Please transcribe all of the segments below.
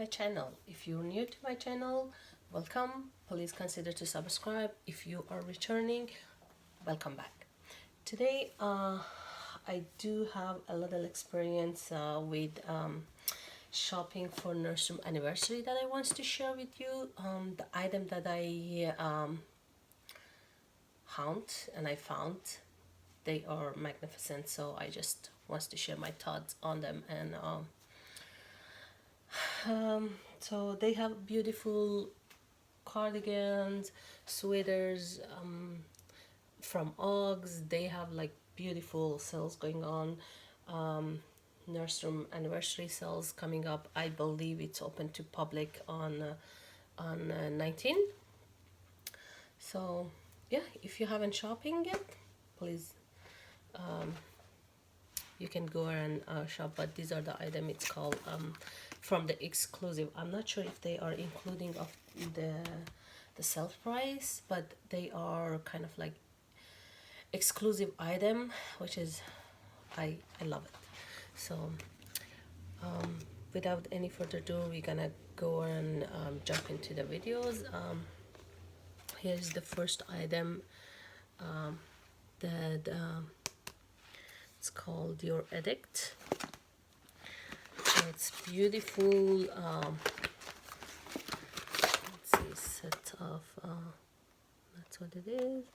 my channel. If you're new to my channel, welcome. Please consider to subscribe. If you are returning, welcome back. Today I do have a little experience with shopping for Nordstrom Anniversary that I want to share with you. The item that I found, they are magnificent, so I just want to share my thoughts on them. And so they have beautiful cardigans, sweaters, from Uggs. They have like beautiful sales going on. Nordstrom Anniversary Sales coming up. I believe it's open to public on 19. So yeah, if you haven't shopping yet, please you can go and shop. But these are the item. It's called from the exclusive. I'm not sure if they are including of the sale price, but they are kind of like exclusive item, which is I love it. So without any further ado, we're gonna go and jump into the videos. Here's the first item that it's called Your Edict. It's beautiful. Let's see, set of that's what it is.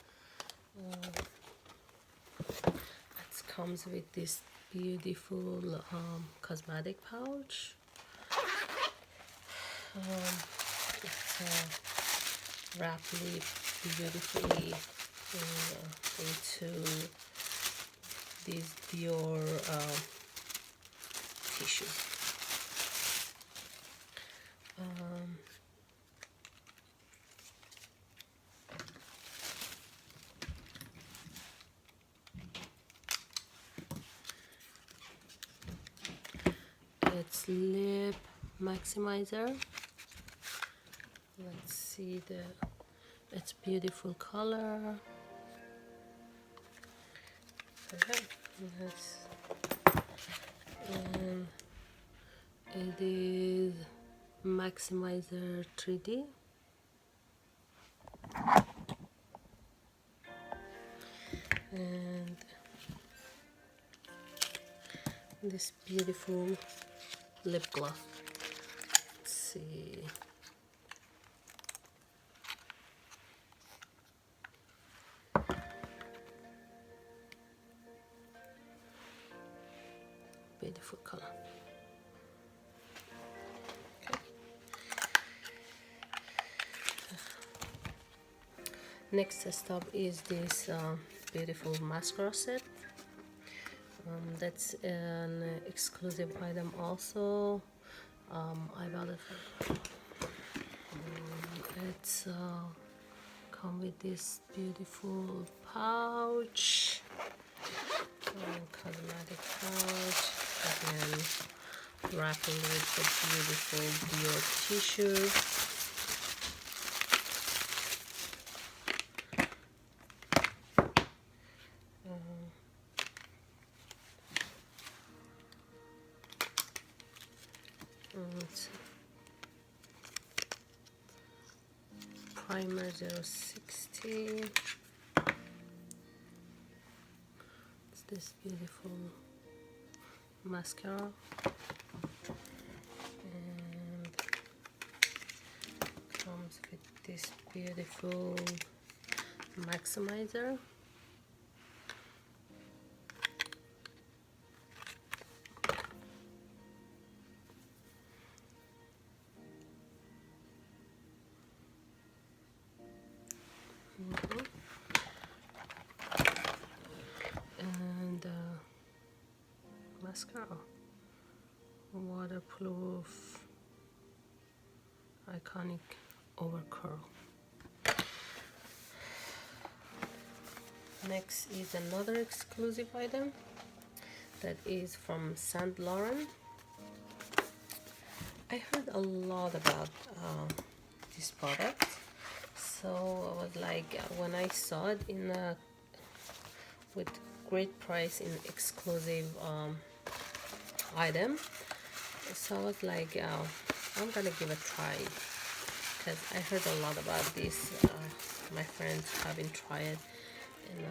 It comes with this beautiful cosmetic pouch. It's wrapped beautifully into these Dior tissue. It's lip maximizer. Let's see it's beautiful color. Okay, and it is maximizer 3D. And this beautiful lip gloss. Let's see. Beautiful color. Okay. Next stop is this beautiful mascara set. That's an exclusive item also. I bought it. It's come with this beautiful pouch, cosmetic pouch, and wrapping with the beautiful Dior tissue. Primer 060. It's this beautiful mascara, and comes with this beautiful maximizer. And mascara, waterproof, iconic over curl. Next is another exclusive item that is from Saint Laurent. I heard a lot about this product, so I was like, when I saw it in with great price in exclusive item, so I was like, I'm gonna give a try because I heard a lot about this. My friends haven't tried it, and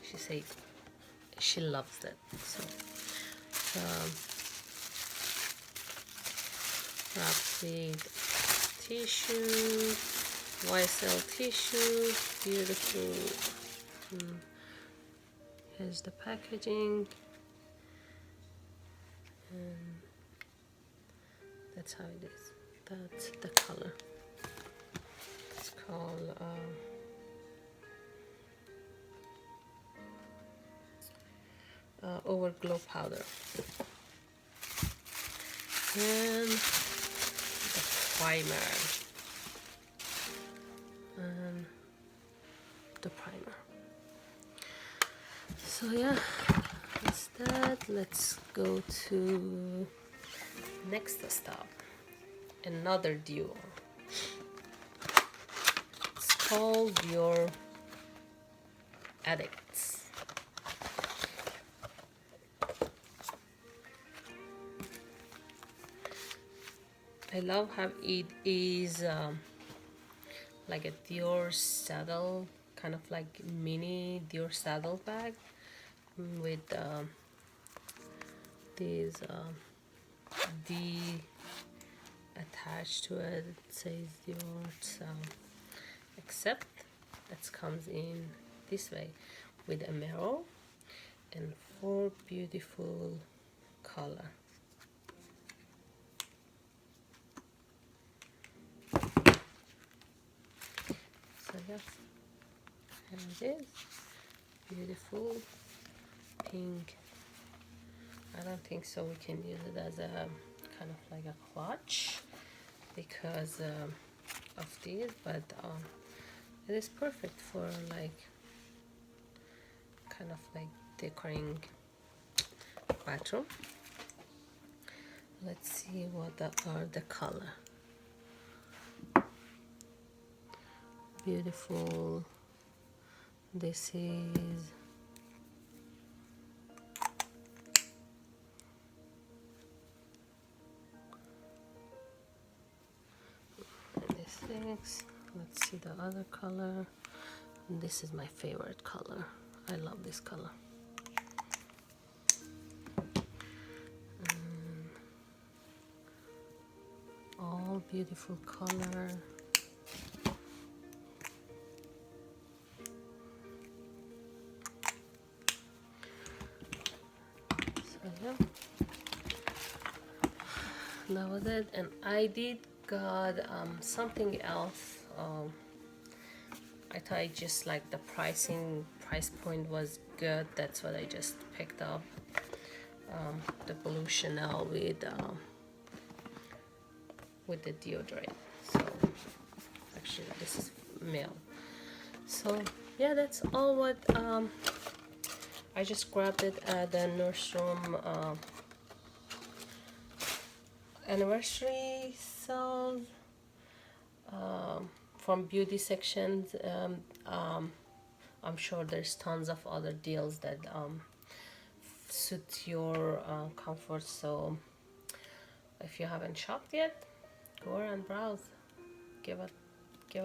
she said she loves it. So wrapped with tissue, YSL tissue, beautiful. Here's the packaging, and that's how it is. That's the color. It's called Overglow Powder. And the primer. And the primer. So yeah, that's that. Let's go to next stop. Another duo. It's called Your Addicts. I love how it is like a Dior saddle, kind of like mini Dior saddle bag with these D attached to it. It says Dior, so except it comes in this way with a mirror and 4 beautiful color. So yeah, here it is. Beautiful pink. I don't think so we can use it as a kind of like a clutch because of these, but it is perfect for like kind of like decorating bathroom. Let's see what are the color. Beautiful. This is let's see the other color. This is my favorite color. I love this color. All beautiful color. So yeah, that was it. And I did got something else. I thought I just like the price point was good. That's what I just picked up. The blue Chanel with the deodorant. So actually this is male. So yeah, that's all what I just grabbed it at the Nordstrom Anniversary Sale. From beauty sections. I'm sure there's tons of other deals that suit your comfort. So if you haven't shopped yet, go and browse, give a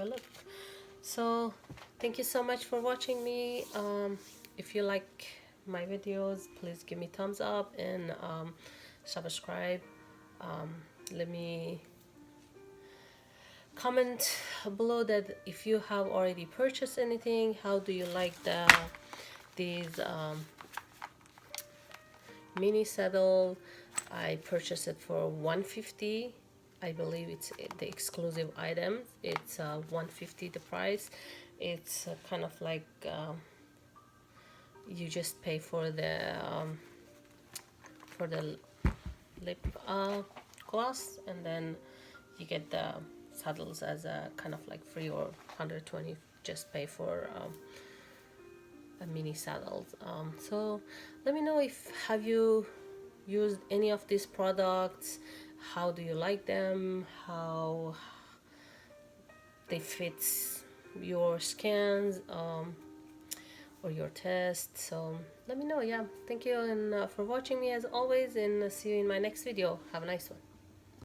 look. So thank you so much for watching me. If you like my videos, please give me thumbs up and subscribe. Let me comment below that if you have already purchased anything. How do you like these mini saddle? I purchased it for $150. I believe it's the exclusive item. It's $150 the price. It's kind of like you just pay for the lip gloss, and then you get the saddles as a kind of like free, or 120 just pay for a mini saddles. So let me know if have you used any of these products, how do you like them, how they fit your scans or your test. So let me know. Yeah, thank you, and for watching me as always, and see you in my next video. Have a nice one.